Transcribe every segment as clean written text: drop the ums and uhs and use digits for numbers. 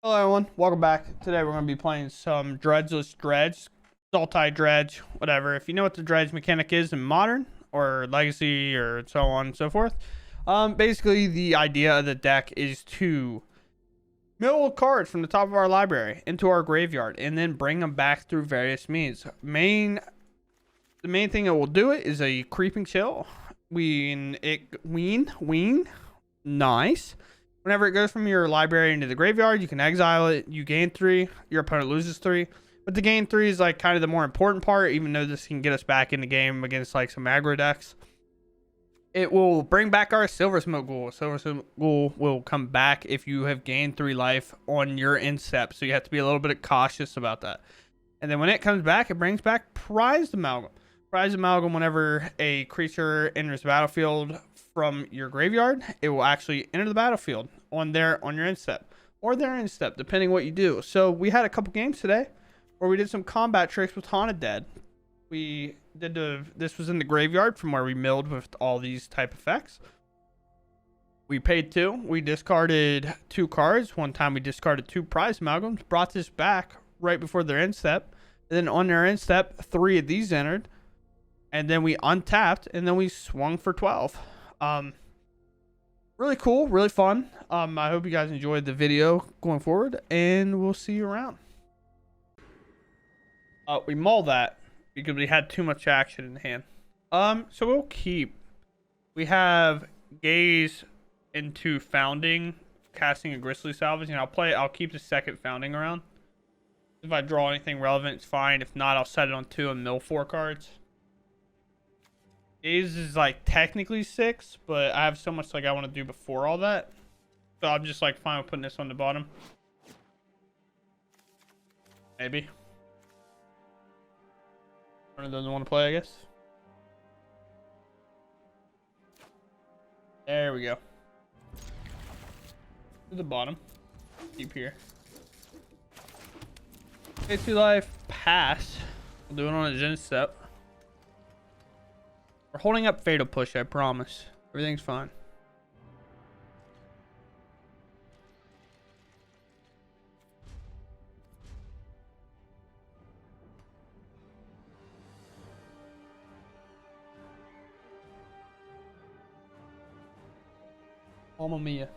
Hello everyone, welcome back. Today we're going to be playing some Dredgeless Dredge, Sultai Dredge, whatever. If you know what the Dredge mechanic is in Modern or Legacy or so on and so forth, basically the idea of the deck is to mill cards from the top of our library into our graveyard and then bring them back through various means. The main thing that will do it is a creeping chill. Nice. Whenever it goes from your library into the graveyard, you can exile it. You gain 3. Your opponent loses 3. But the gain 3 is like kind of the more important part, even though this can get us back in the game against like some aggro decks. It will bring back our Silver Smoke Ghoul. Silver Smoke Ghoul will come back if you have gained 3 life on your end step. So you have to be a little bit cautious about that. And then when it comes back, it brings back Prized Amalgam. Prized Amalgam, whenever a creature enters the battlefield from your graveyard, it will actually enter the battlefield on your end step or their end step, depending what you do. So we had a couple games today where we did some combat tricks with Haunted Dead. This was in the graveyard from where we milled with all these type effects. We paid 2. We discarded 2 cards. One time we discarded 2 Prize Amalgams, brought this back right before their end step. And then on their end step, 3 of these entered. And then we untapped and then we swung for 12. Really cool, really fun. I hope you guys enjoyed the video going forward, and we'll see you around. We mulled that because we had too much action in hand. So we'll keep. We have Gaze into Founding, casting a Grisly Salvage, and I'll keep the second Founding around. If I draw anything relevant, it's fine. If not, I'll set it on 2 and mill 4 cards. Gaze is like technically 6, but I have so much like I want to do before all that. So I'm just like fine with putting this on the bottom. Maybe. One doesn't want to play, I guess. There we go. To the bottom. Keep here. Okay, 2 life. Pass. We'll do it on a Zen step. We're holding up Fatal Push, I promise. Everything's fine. Mamma mia.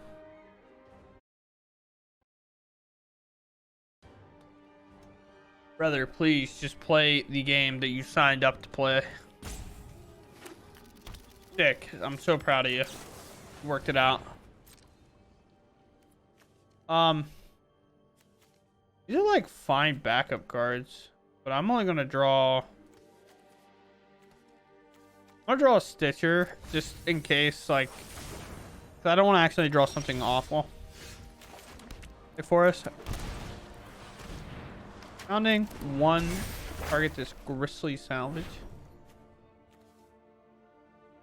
Brother, please just play the game that you signed up to play. Sick. I'm so proud of you. You worked it out. These are like fine backup cards, but I'm only gonna draw. I'm gonna draw a Stitcher just in case, like, 'cause I don't want to actually draw something awful for us. Founding 1. Target this Grisly Salvage.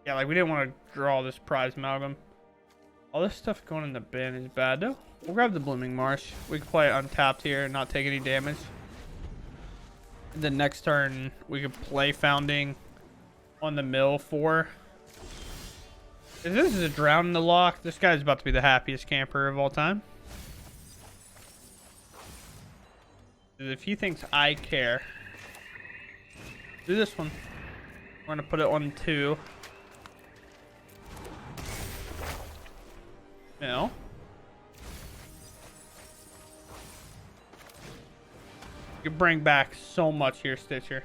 Yeah, like we didn't want to draw this Prize Amalgam. All this stuff going in the bin is bad though. We'll grab the Blooming Marsh. We can play it untapped here and not take any damage. And then next turn we could play Founding on the mill 4. If this is a Drown in the Lock, this guy's about to be the happiest camper of all time. If he thinks I care, do this one. We're gonna put it on 2. No. You can bring back so much here, Stitcher.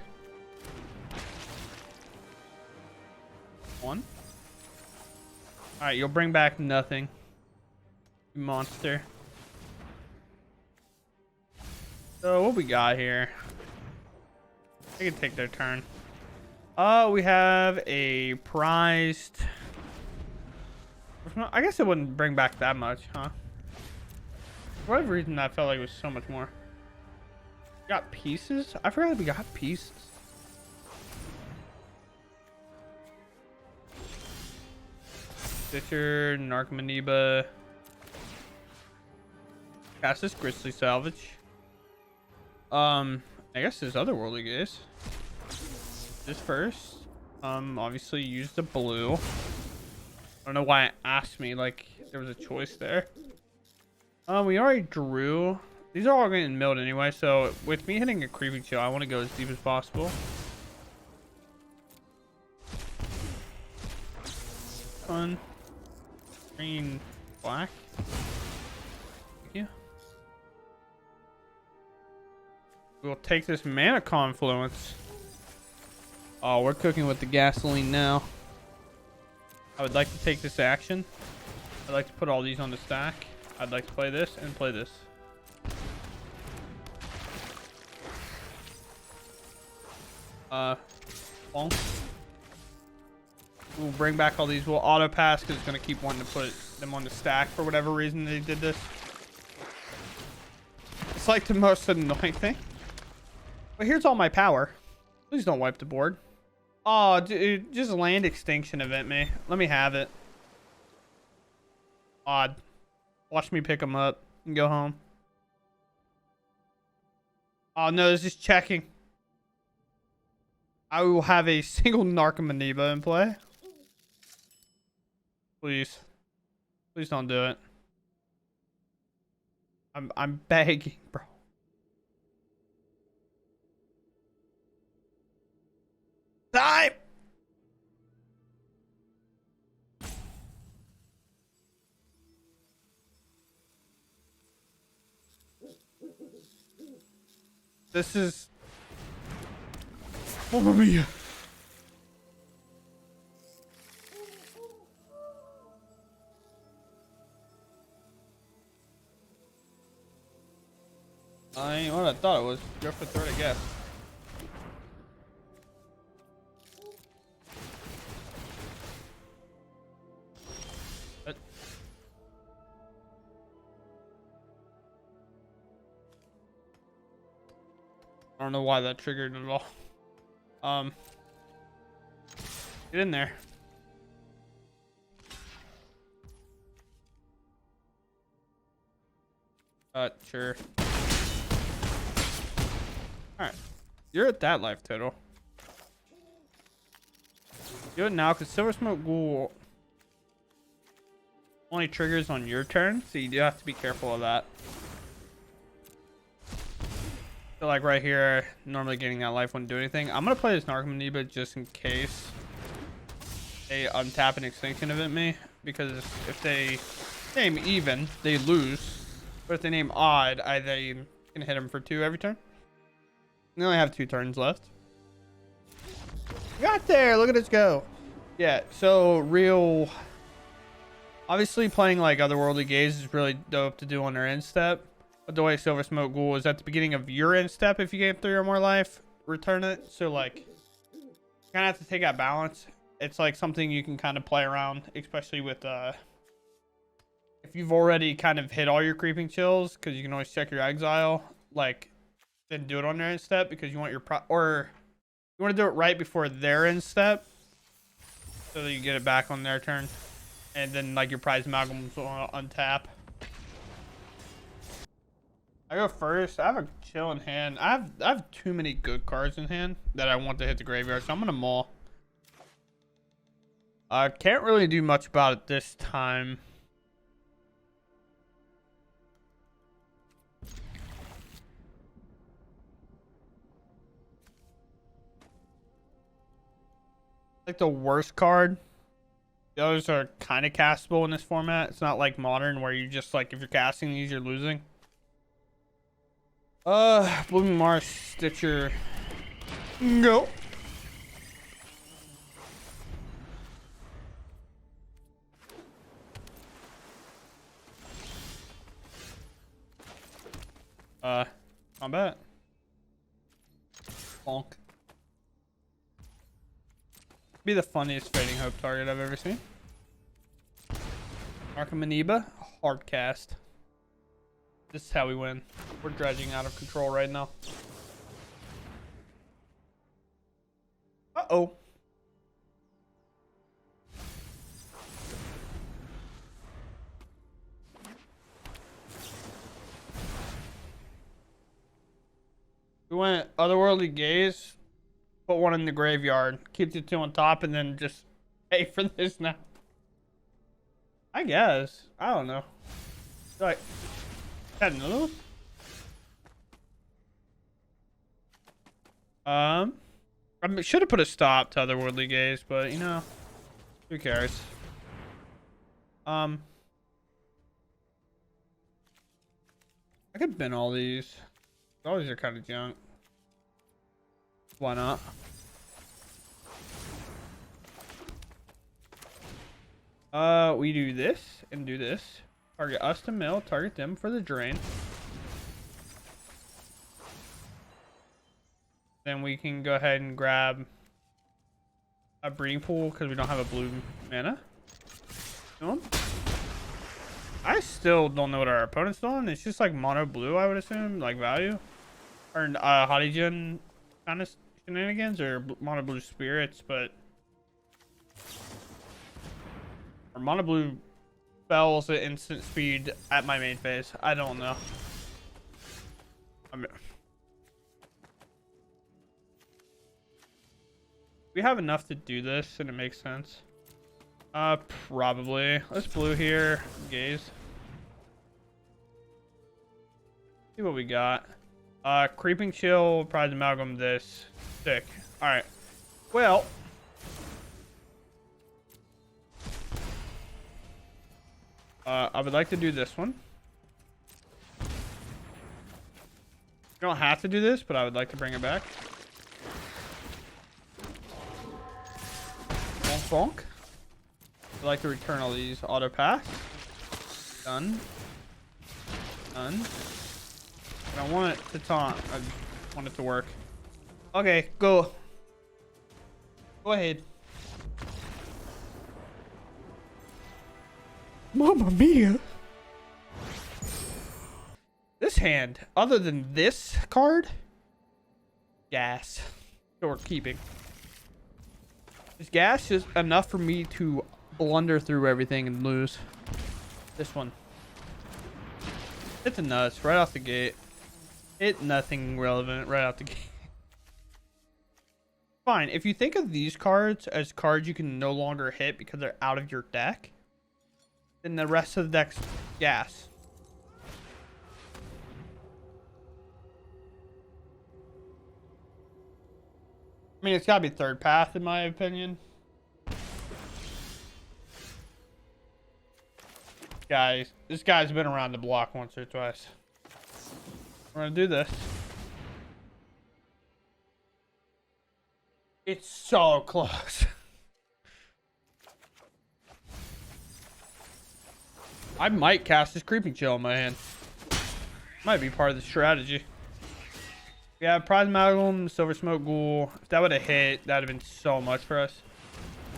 1. Alright, you'll bring back nothing. You monster. So what we got here? They can take their turn. We have a prized. I guess it wouldn't bring back that much, huh? For whatever reason, I felt like it was so much more. We got pieces? I forgot we got pieces. Stitcher, Narcomaneba. Cast this Grisly Salvage. I guess this otherworldly Gaze. This first. Obviously use the blue. I don't know why it asked me like there was a choice there. We already drew. These are all getting milled anyway, so with me hitting a creeping chill, I want to go as deep as possible. Fun. Green, black. Thank you. We'll take this mana confluence. Oh, we're cooking with the gasoline now. I would like to take this action. I'd like to put all these on the stack. I'd like to play this and play this. Bonk. We'll bring back all these. We'll auto pass because it's going to keep wanting to put them on the stack for whatever reason they did this. It's like the most annoying thing. But here's all my power. Please don't wipe the board. Oh, dude, just land extinction event me. Let me have it. Odd. Watch me pick them up and go home. Oh no, this is checking. I will have a single Narcomoeba in play. Please. Please don't do it. I'm begging, bro. Time! This is... Mamma mia. I ain't what I thought it was. Go for third, I guess. I don't know why that triggered at all. Get in there. Sure. Alright. You're at that life total. Do it now, because Silver Smoke Ghoul only triggers on your turn, so you do have to be careful of that. So like right here, normally getting that life wouldn't do anything. I'm gonna play this Narcomoeba just in case they untap an extinction event me, because if they name even, they lose. But if they name odd, they can hit them for 2 every turn. They only have 2 turns left. Got there! Look at us go. Yeah, so real. Obviously, playing like Otherworldly Gaze is really dope to do on their end step. But the way Silver Smoke Ghoul is at the beginning of your end step, if you gain 3 or more life, return it. So like, you kind of have to take that balance. It's like something you can kind of play around, especially with if you've already kind of hit all your creeping chills, because you can always check your exile. Like, then do it on their end step because you want your or you want to do it right before their end step, so that you get it back on their turn, and then like your prize amalgams will untap. I go first. I have a chill in hand. I have too many good cards in hand that I want to hit the graveyard, so I'm gonna maul. I can't really do much about it this time. Like the worst card. Those are kind of castable in this format. It's not like Modern where you just like, if you're casting these, you're losing. Blooming Mars, Stitcher. Go. Combat. Bonk. Be the funniest Fading Hope target I've ever seen. Narcomoeba, hard cast. This is how we win. We're dredging out of control right now. Uh-oh. We went Otherworldly Gaze, put one in the graveyard, keep the 2 on top, and then just pay for this now. I guess. I don't know. Like, Got another one? I should have put a stop to otherworldly gaze, but you know, who cares? I could bin all these. All these are kind of junk. Why not? We do this and do this. Target us to mill, target them for the drain. Then we can go ahead and grab a breeding pool because we don't have a blue mana. I still don't know what our opponent's doing. It's just like mono blue, I would assume, like value. Or Hodigen kind of shenanigans or mono blue spirits, but or mono blue spells at instant speed at my main phase. I don't know. We have enough to do this and it makes sense. Probably. Let's blue here. Gaze. See what we got. Creeping chill, prize amalgam this. Sick. Alright. Well. I would like to do this one. You don't have to do this, but I would like to bring it back. Bonk bonk. I'd like to return all these auto pass. Done. Done. I want it to taunt. I want it to work. Okay, go. Go ahead. Mamma mia. This hand, other than this card, gas. So we're keeping. This gas is enough for me to blunder through everything and lose. This one. Hit the nuts right off the gate. Hit nothing relevant right out the gate. Fine. If you think of these cards as cards you can no longer hit because they're out of your deck, then the rest of the deck's gas. I mean, it's gotta be third path in my opinion. Guys, this guy's been around the block once or twice. We're gonna do this. It's so close. I might cast this creeping chill in my hand. Might be part of the strategy. We have prize amalgam, silver smoke ghoul. If that would have hit, that would have been so much for us.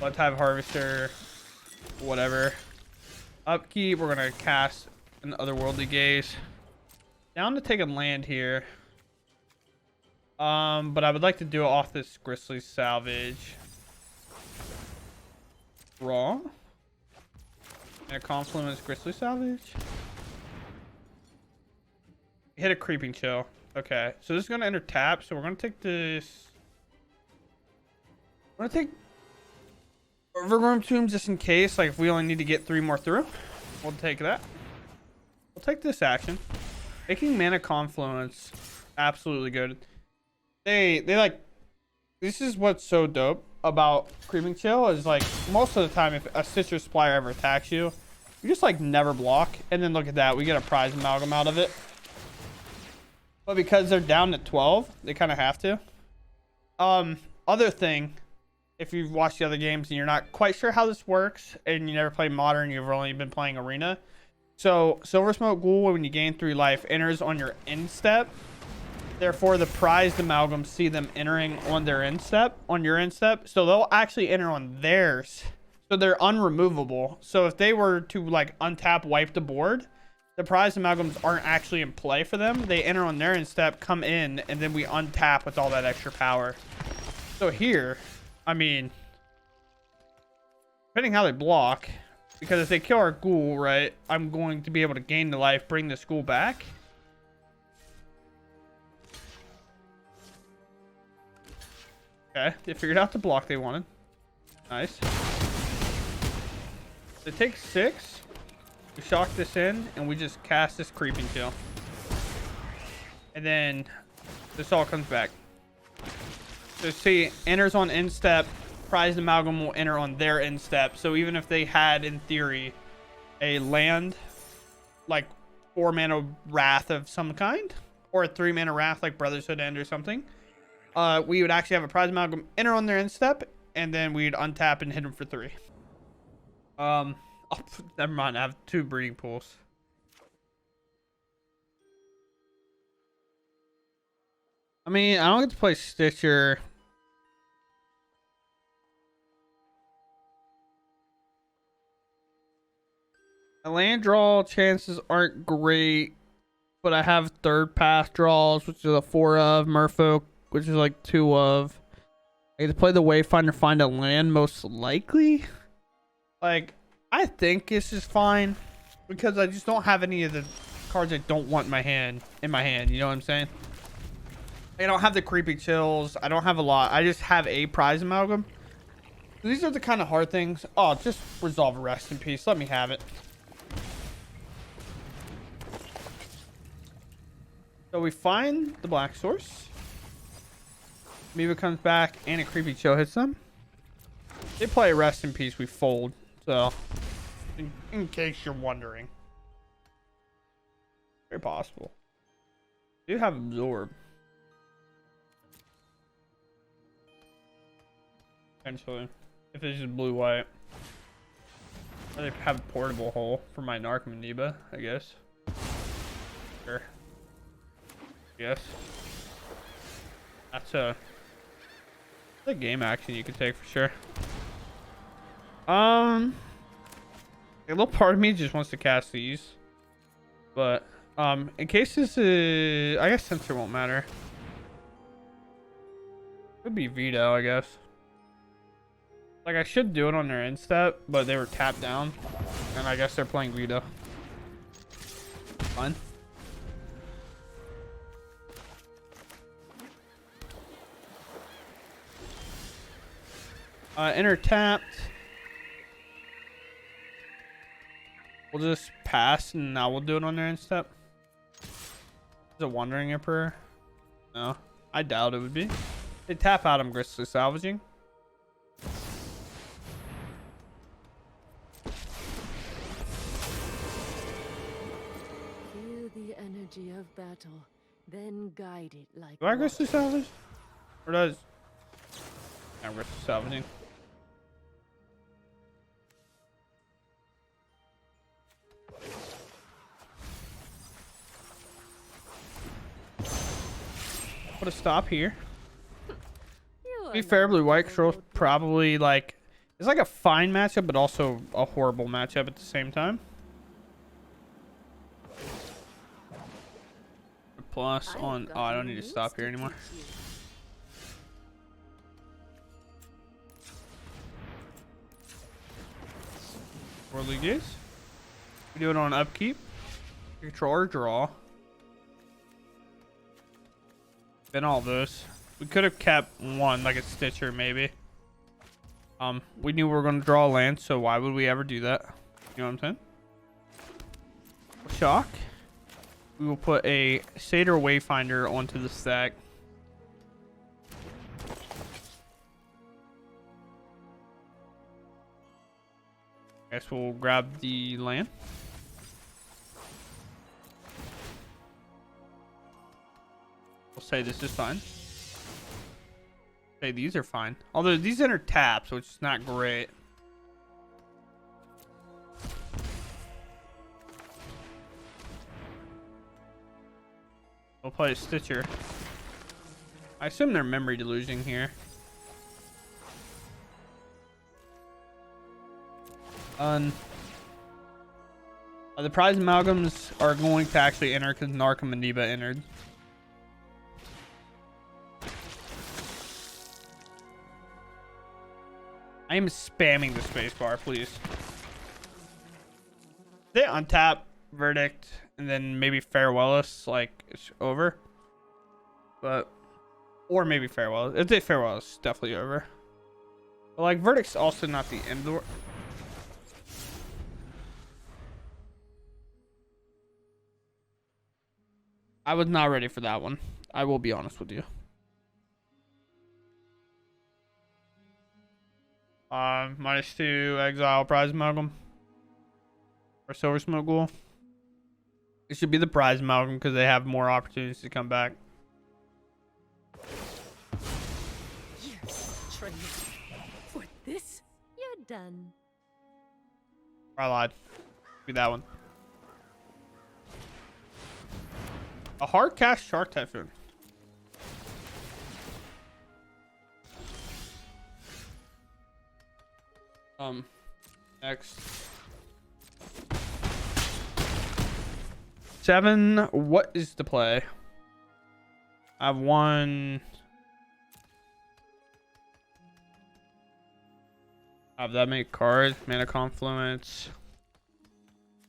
Let's have harvester, whatever. Upkeep, we're gonna cast an otherworldly gaze. Down to take a land here. But I would like to do it off this Grisly Salvage. Wrong. And a Confluence Grisly Salvage. Hit a Creeping Chill. Okay, so this is gonna enter tap, so we're gonna take this. We're gonna take Overgrown Tombs just in case, like if we only need to get 3 more through. We'll take that. We'll take this action. Making Mana Confluence, absolutely good. They like, this is what's so dope about Creeping Chill is like most of the time if a Citrus Supplier ever attacks you, you just like never block, and then look at that, we get a prize amalgam out of it. But because they're down to 12, they kind of have to. Other thing, if you've watched the other games and you're not quite sure how this works and you never played Modern, you've only been playing Arena. So Silver Smoke Ghoul, when you gain 3 life, enters on your end step. Therefore, the prized amalgams see them entering on their end step, on your end step. So they'll actually enter on theirs. So they're unremovable. So if they were to like untap, wipe the board, the prized amalgams aren't actually in play for them. They enter on their end step, come in, and then we untap with all that extra power. So here, I mean, depending how they block, because if they kill our ghoul, right, I'm going to be able to gain the life, bring this ghoul back. Okay, they figured out the block they wanted. Nice. They take 6. We shock this in, and we just cast this Creeping Chill. And then this all comes back. So see, enters on end step. Prized Amalgam will enter on their end step. So even if they had, in theory, a land, like 4-mana Wrath of some kind, or a 3-mana Wrath like Brotherhood End or something, we would actually have a Prized Amalgam enter on their end step, and then we'd untap and hit them for 3. Oh, never mind. I have 2 breeding pools. I mean, I don't get to play Stitcher. My land draw chances aren't great, but I have third path draws, which is a 4 of, Merfolk, which is like 2 of. I get to play the Wayfinder, find a land most likely. Like, I think this is fine because I just don't have any of the cards I don't want in my hand. You know what I'm saying? I don't have the Creepy Chills. I don't have a lot. I just have a Prize Amalgam. These are the kind of hard things. Oh, just resolve Rest in Peace. Let me have it. So we find the black source. Amoeba comes back and a Creepy Chill hits them. They play Rest in Peace. We fold. So, in case you're wondering. Very possible. Do have Absorb. Potentially. If it's just blue-white. Or they have a portable hole for my Narcomoeba, I guess. Sure. Yes. That's a game action you could take for sure. A little part of me just wants to cast these. But, in case this is... I guess Censor won't matter. Could be Veto, I guess. Like, I should do it on their end step, but they were tapped down. And I guess they're playing Veto. Fine. Enter tapped. We'll just pass and now we'll do it on their end step. Is it Wandering Emperor? No. I doubt it would be. They tap out, I'm Gristly Salvaging. Feel the energy of battle, then guide it like. Do I Gristly Salvage? Or does... I'm Gristly Salvaging. Put a stop here. To be fair, blue white control probably like it's like a fine matchup, but also a horrible matchup at the same time. Plus on I don't need to stop here anymore. Worldly Gaze. We do it on upkeep. Control or draw. Then all those. We could have kept one, like a Stitcher, maybe. We knew we were going to draw a land, so why would we ever do that? You know what I'm saying? Shock. We will put a Satyr Wayfinder onto the stack. Guess we'll grab the land. We'll say this is fine. Say these are fine. Although these enter taps, which is not great. We'll play a Stitcher. I assume they're memory delusion here. The prize amalgams are going to actually enter because Narcomoeba entered. I am spamming the spacebar, please. They untap Verdict and then maybe Farewellus, like it's over. But or maybe Farewell. If they Farewell, it's definitely over. But like Verdict's also not the end of the world. I was not ready for that one. I will be honest with you. -2 exile prize amalgam or silver smoke ghoul. It should be the prize amalgam because they have more opportunities to come back. Yes, traitor. For this, you're done. I lied. Be that one. A hard cast Shark Typhoon. Next. 7. What is the play? I have 1. I have that many cards. Mana Confluence.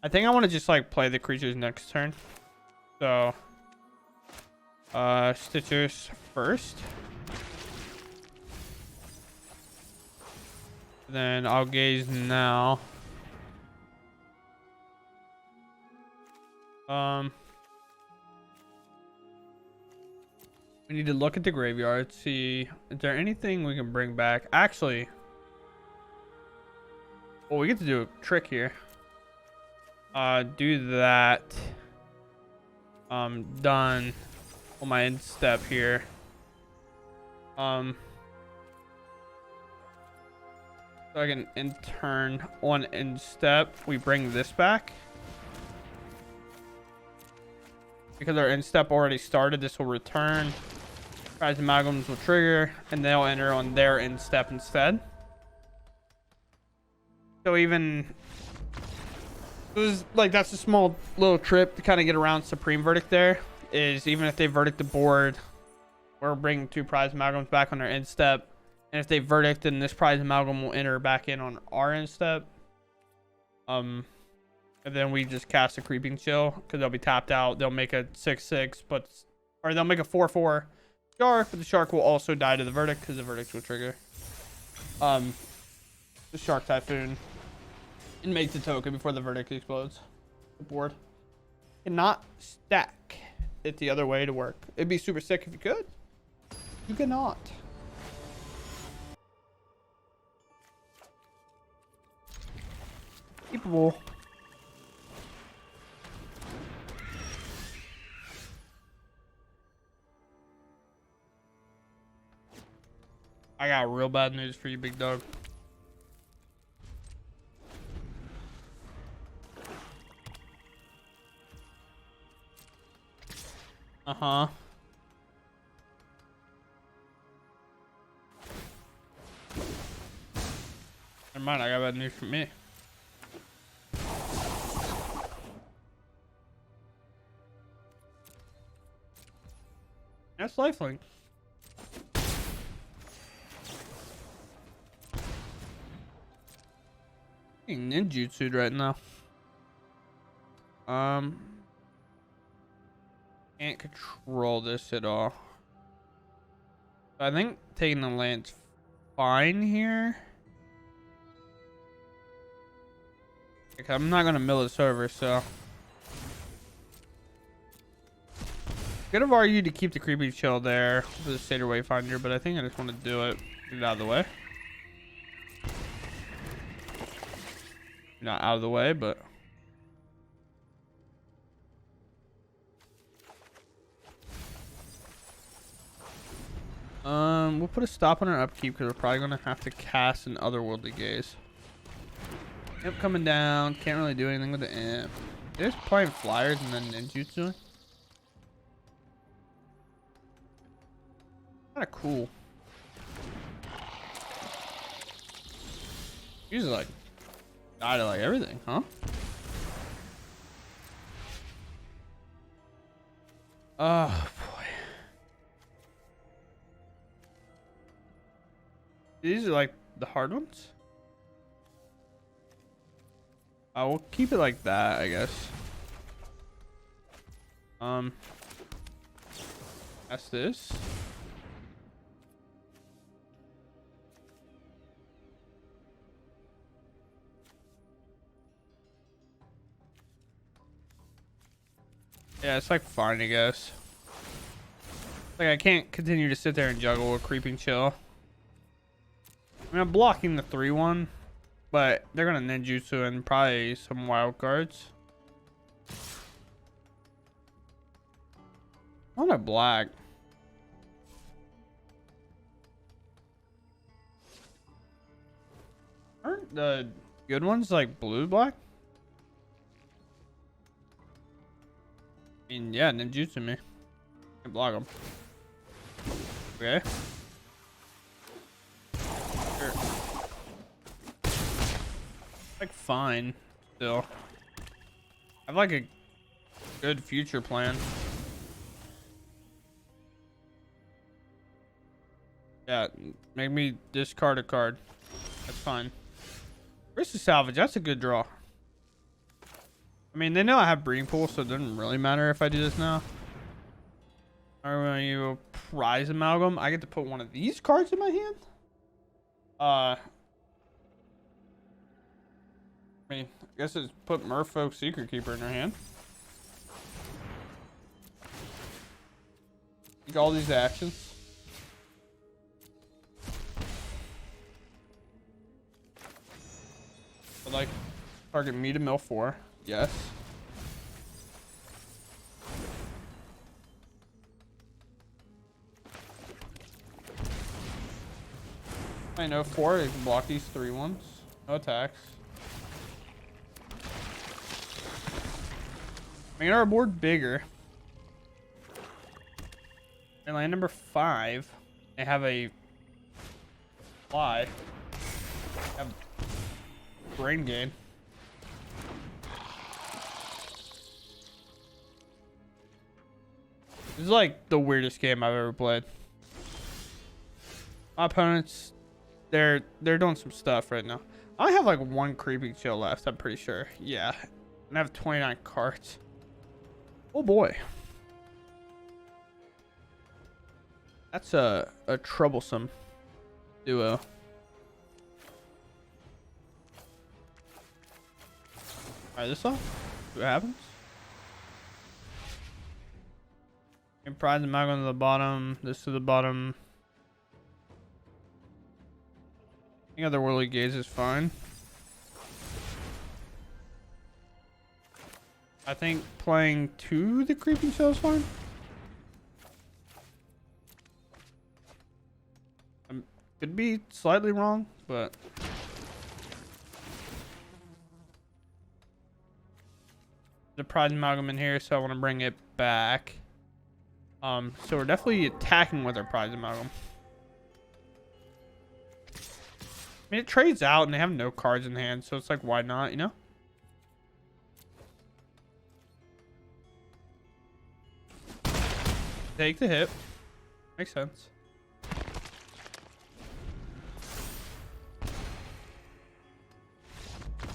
I think I want to just like play the creatures next turn. So, Stitchers first. Then I'll gaze now. We need to look at the graveyard, see is there anything we can bring back. Actually, well, we get to do a trick here. Do that. Done on my end step here. So I can in turn on end step, we bring this back. Because our end step already started, this will return. Prize amalgams will trigger, and they'll enter on their end step instead. So even it was like that's a small little trip to kind of get around Supreme Verdict. There is even if they verdict the board, we're bringing 2 prize amalgams back on their end step, and if they verdict, then this prize amalgam will enter back in on our end step. And then we just cast a Creeping Chill because they'll be tapped out. They'll make a 6/6, or they'll make a 4/4 shark, but the shark will also die to the verdict because the verdict will trigger. The Shark Typhoon and make the token before the verdict explodes. The board cannot stack it the other way to work. It'd be super sick if you could. You cannot. Keepable. I got real bad news for you, big dog. Uh-huh. Never mind, I got bad news for me. That's lifelink. Ninjutsu right now. Can't control this at all. I think taking the land's fine here. Okay, I'm not gonna mill this over, so could have argued to keep the Creepy Chill there for the Satyr Wayfinder, but I think I just want to do it. Get it out of the way. Not out of the way, but we'll put a stop on our upkeep because we're probably gonna have to cast an Otherworldly Gaze. Imp coming down, can't really do anything with the imp. They're just playing flyers and then ninjutsu. Kind of cool. Usually like die to like everything, huh? Oh boy. These are like the hard ones. We'll keep it like that, I guess. That's this. Yeah, it's like fine, I guess. Like, I can't continue to sit there and juggle a creeping chill. I mean, I'm blocking the 3-1, but they're gonna ninjutsu and probably some wild cards. On a black. Aren't the good ones like blue black? I mean, yeah, ninjutsu me. Can't block them. Okay. Sure. Like fine, still. I have like a good future plan. Yeah, make me discard a card. That's fine. Where's the salvage? That's a good draw. I mean, they know I have breeding pool, so it doesn't really matter if I do this now. Alright, when you prize amalgam, I get to put one of these cards in my hand. I mean, I guess it's put Merfolk Secret Keeper in their hand. Take all these actions. I'd like target me to mill 4. Yes. I know 4. They can block these 3-1s. No attacks. Making our board bigger. And land number 5. They have a fly. Have brain gain. This is like the weirdest game I've ever played. My opponents, they're doing some stuff right now. I have like 1 creeping chill left, I'm pretty sure. Yeah. And I have 29 cards. Oh boy. That's a troublesome duo. Alright, this off. See what happens. And prize amalgam to the bottom. This to the bottom. I think otherworldly gaze is fine. I think playing to the creeping chill is fine. Could be slightly wrong, but the prize amalgam in here, so I want to bring it back. So we're definitely attacking with our prize amalgam. I mean, it trades out and they have no cards in hand, so it's like, why not, you know? Take the hit. Makes sense.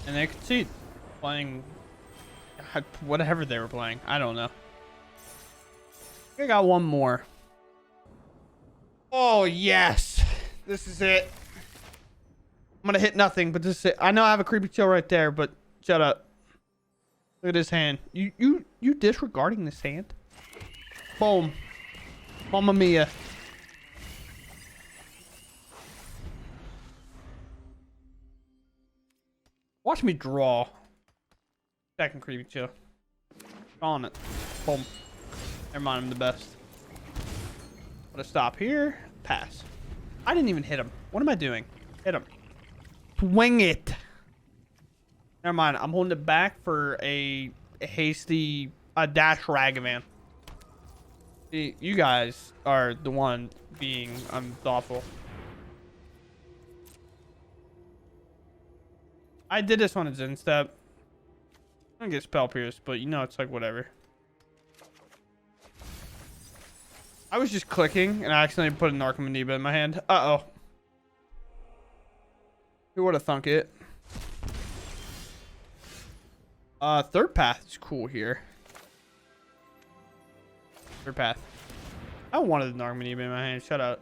And they concede. Playing whatever they were playing. I don't know. I got one more. Oh, yes. This is it. I'm gonna hit nothing, but this is it. I know I have a creepy chill right there, but shut up. Look at this hand. You disregarding this hand? Boom. Mamma mia. Watch me draw. Second creepy chill. On it. Boom. Never mind, I'm the best. Put a stop here. Pass. I didn't even hit him. What am I doing? Hit him. Swing it. Never mind. I'm holding it back for a hasty dash Ragavan. See, you guys are the one being unthoughtful. I did this on a Zen step. I'm gonna get spell pierced, but you know it's like whatever. I was just clicking and I accidentally put a Narcomoeba in my hand. Uh-oh. Who would have thunk it? Third path is cool here. Third path. I wanted the Narcomoeba in my hand. Shut up.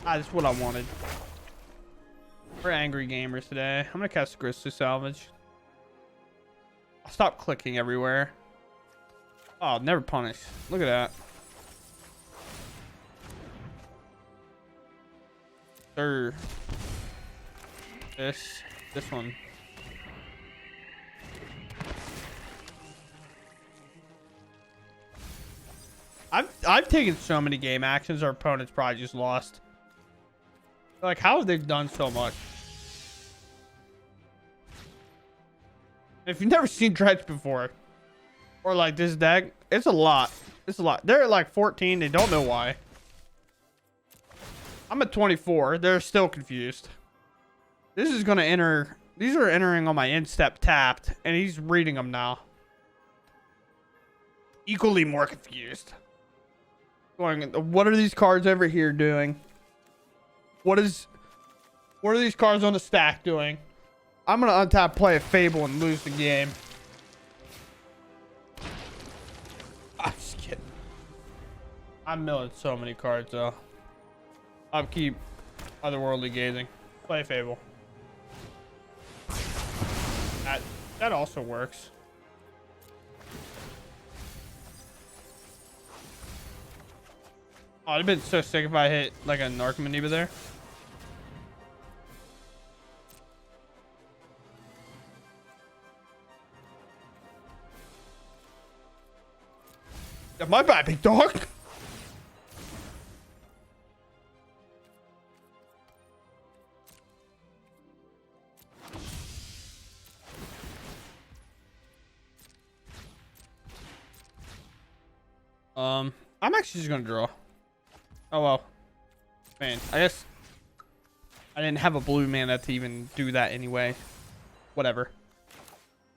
Ah, this is what I wanted. We're angry gamers today. I'm gonna cast Grizzly Salvage. I'll stop clicking everywhere. Oh, never punish. Look at that. Sir. This one. I've taken so many game actions our opponents probably just lost. Like, how have they done so much? If you've never seen Dredge before, or like this deck, it's a lot. It's a lot. They're at like 14. They don't know why. I'm at 24. They're still confused. This is going to enter. These are entering on my instep tapped, and he's reading them now. Equally more confused. Going, what are these cards over here doing? What are these cards on the stack doing? I'm going to untap, play a Fable, and lose the game. I'm just kidding. I'm milling so many cards, though. I'll keep Otherworldly Gazing. Play Fable. That also works. Oh, I'd have been so sick if I hit like a Narcomaneba there. Yeah, my bad, big dog. I'm actually just gonna draw. Oh well. Man, I guess I didn't have a blue mana to even do that anyway. Whatever.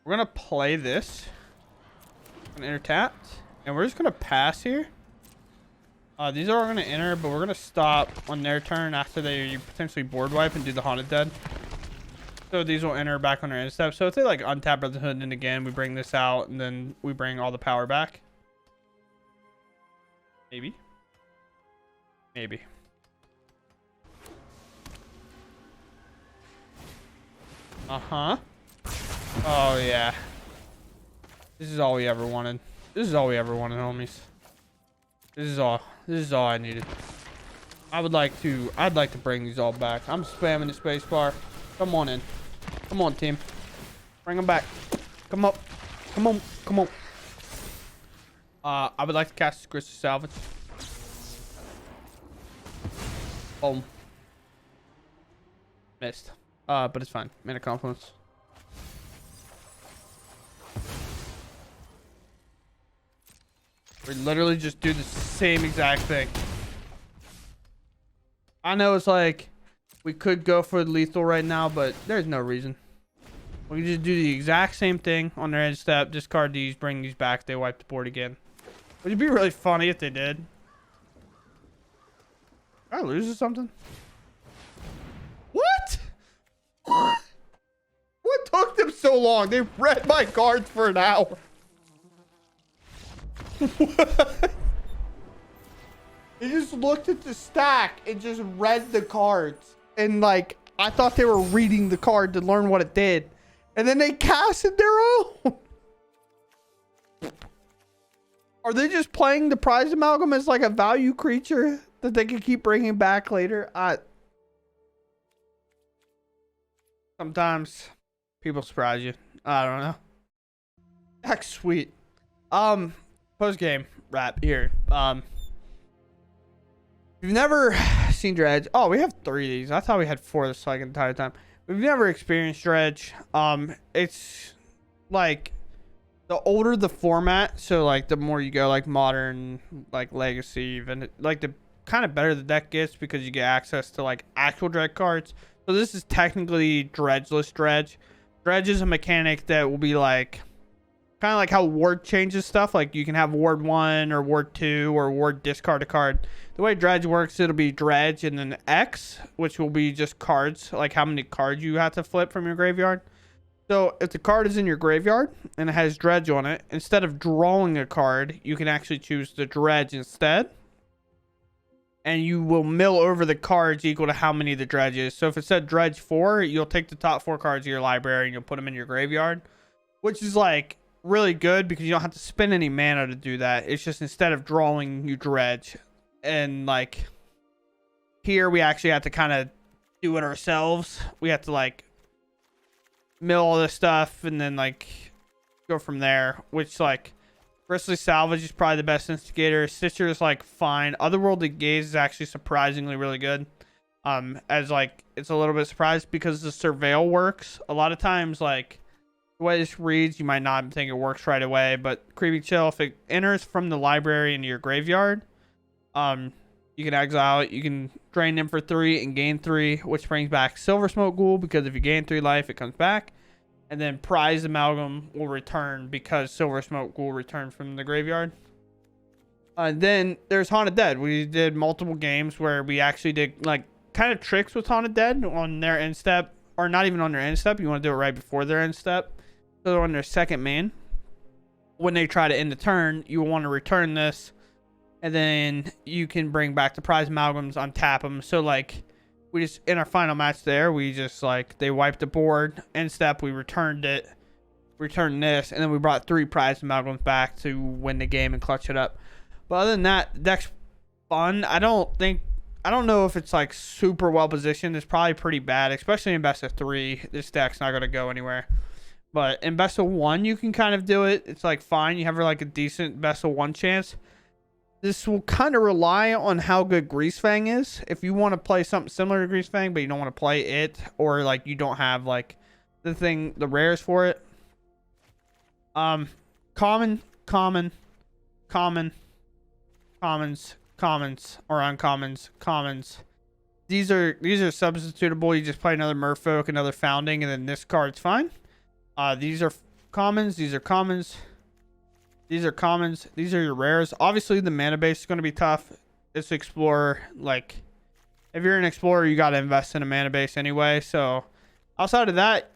We're gonna play this. Gonna enter tapped. And we're just gonna pass here. These are gonna enter, but we're gonna stop on their turn after they potentially board wipe and do the Haunted Dead. So these will enter back on their end step. So if they like untap Brotherhood and again we bring this out and then we bring all the power back. Maybe. Maybe. Uh-huh. Oh yeah. This is all we ever wanted. This is all we ever wanted, homies. This is all I needed. I'd like to bring these all back. I'm spamming the space bar. Come on in. Come on, team. Bring them back. Come up. Come on. Come on. I would like to cast Crystal Salvage. Boom. Missed. But it's fine. Mana Confluence. We literally just do the same exact thing. I know it's like we could go for lethal right now, but there's no reason. We can just do the exact same thing on their end step. Discard these, bring these back. They wipe the board again. Would it be really funny if they did? Did I lose or something? What? What took them so long? They read my cards for an hour. What? They just looked at the stack and just read the cards. And like, I thought they were reading the card to learn what it did. And then they casted their own. Are they just playing the prize amalgam as like a value creature that they can keep bringing back later? Sometimes people surprise you. I don't know. That's sweet. Post game wrap here. If you've never seen Dredge, oh, we have 3 of these. I thought we had 4 this like entire time. If you've never experienced Dredge, it's like the older the format, so like the more you go like modern, like legacy, even like the kind of better the deck gets because you get access to like actual Dredge cards. So this is technically Dredgeless Dredge. Dredge is a mechanic that will be like kind of like how Ward changes stuff. Like you can have Ward 1 or Ward 2 or Ward discard a card. The way Dredge works, it'll be Dredge and then X, which will be just cards, like how many cards you have to flip from your graveyard. So if the card is in your graveyard and it has Dredge on it, instead of drawing a card, you can actually choose the Dredge instead. And you will mill over the cards equal to how many the Dredge is. So if it said Dredge 4, you'll take the top 4 cards of your library and you'll put them in your graveyard, which is like really good because you don't have to spend any mana to do that. It's just instead of drawing, you dredge. And like here we actually have to kind of do it ourselves. We have to like mill all this stuff and then like go from there, which like Bristly Salvage is probably the best instigator. Stitcher is like fine. Otherworldly Gaze is actually surprisingly really good. As like it's a little bit surprised because the surveil works. A lot of times like the way this reads, you might not think it works right away, but Creeping Chill, if it enters from the library into your graveyard, you can exile it. You can drain them for 3 and gain 3, which brings back Silver Smoke Ghoul because if you gain 3 life, it comes back. And then Prize Amalgam will return because Silver Smoke Ghoul returned from the graveyard. Then there's Haunted Dead. We did multiple games where we actually did like kind of tricks with Haunted Dead on their end step, or not even on their end step. You want to do it right before their end step. So they're on their second main. When they try to end the turn, you want to return this. And then you can bring back the Prize Amalgams, untap them. So like we just, in our final match there, we just like, they wiped the board, end step, we returned it, returned this, and then we brought 3 Prize Amalgams back to win the game and clutch it up. But other than that, the deck's fun. I don't know if it's like super well positioned. It's probably pretty bad, especially in best of 3. This deck's not going to go anywhere. But in best of 1, you can kind of do it. It's like fine. You have like a decent best of 1 chance. This will kind of rely on how good Greasefang is. If you want to play something similar to Greasefang, but you don't want to play it, or like you don't have like the rares for it. Common, commons, or uncommons, commons. These are substitutable. You just play another Merfolk, another Founding, and then this card's fine. These are commons. These are commons. These are commons. These are your rares. Obviously, the mana base is going to be tough. It's Explorer. Like, if you're an Explorer, you got to invest in a mana base anyway. So, outside of that,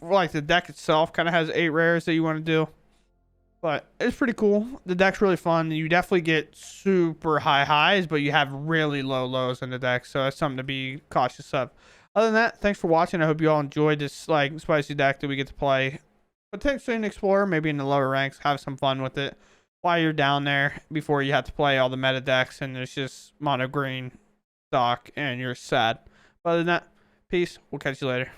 like the deck itself kind of has 8 rares that you want to do. But it's pretty cool. The deck's really fun. You definitely get super high highs, but you have really low lows in the deck. So, that's something to be cautious of. Other than that, thanks for watching. I hope you all enjoyed this like spicy deck that we get to play. Potentially an Explorer, maybe in the lower ranks, have some fun with it while you're down there before you have to play all the meta decks and there's just mono green stock and you're sad. But other than that, peace. We'll catch you later.